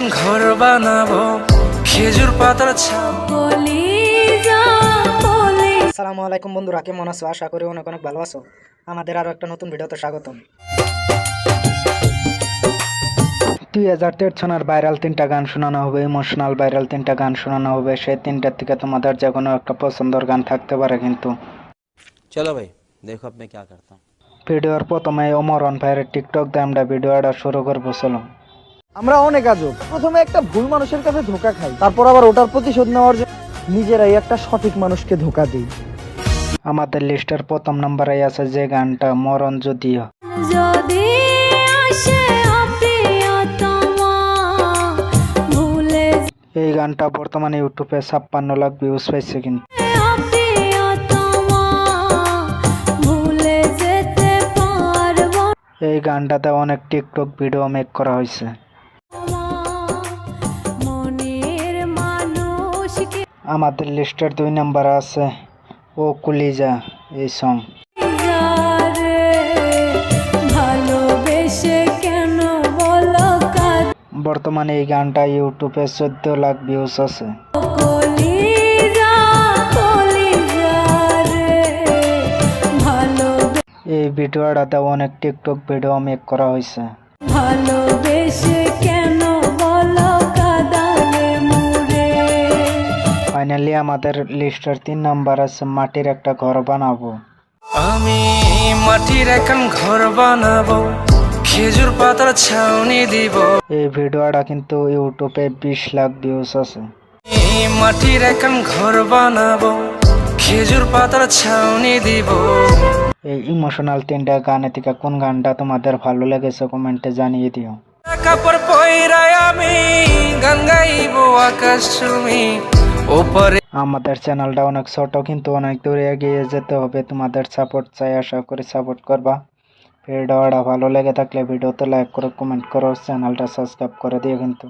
এখন ঘর বানাবো খেজুর পাতার ছাপ। আসসালামু আলাইকুম বন্ধুরা, কেমন আছো? আশা করি অনেক অনেক ভালো আছো। আমাদের আরো একটা নতুন ভিডিওতে স্বাগতম। 2023 সনের ভাইরাল 3টা গান শোনানো হবে, ইমোশনাল ভাইরাল 3টা গান শোনানো হবে। সেই 3টার থেকে তোমাদের যে কোনো একটা পছন্দের গান থাকতে পারে। কিন্তু चलो भाई देखो अब मैं क्या करता हूँ। ভিডিওর প্রথমে অমরন ভাইয়ের টিকটক দিয়ে আমরা ভিডিওটা শুরু করবো, চলো। আমরা অনেক আজব। প্রথমে একটা ভুল মানুষের কাছে ধোকা খাই, তারপর আবার ওটার প্রতিশোধ নেওয়ার জন্য নিজেরাই একটা সঠিক মানুষকে ধোকা দিই। আমাদের লিস্টের প্রথম নম্বরে আছে যে গানটা, মরণ যদিও। এই গানটা বর্তমানে ইউটিউবে 56 লাখ ভিউজ পাইছে। কিন্তু এই গানটাতে অনেক টিকটক ভিডিও মেক করা হয়েছে। আমাদের লিস্টের 2 নম্বরে আছে ও কলিজা এই সং। বর্তমানে এই গানটা ইউটিউবে 14 লাখ ভিউজ আছে। এই ভিডিওটাতে অনেক টিকটক ভিডিও মেক করা হয়েছে। ফাইনালি আমাদের লিস্টের 3 নাম্বার আছে মাটির একটা ঘর বানাবো। আমি মাটির এখন ঘর বানাবো খেজুর পাতার ছাউনি দিব। এই ভিডিওটা কিন্তু ইউটিউবে 20 লাখ ভিউজ আছে। মাটির এখন ঘর বানাবো খেজুর পাতার ছাউনি দিব। এই ইমোশনাল 3টা গানে থেকে কোন গানটা তোমাদের ভালো লেগেছে কমেন্টে জানিয়ে দিও। কাপড় পয়রায় আমি গান গাইবো আকাশ চুমি ওপরে। আমাদের চ্যানেলটা অনেক ছোট, কিন্তু অনেক দূরে এগিয়ে যেতে হবে। তোমাদের সাপোর্ট চাই, আশা করি সাপোর্ট করবা। ভিডিওটা ভালো লেগে থাকলে ভিডিওতে লাইক করো, কমেন্ট করো, চ্যানেলটা সাবস্ক্রাইব করে দিও কিন্তু।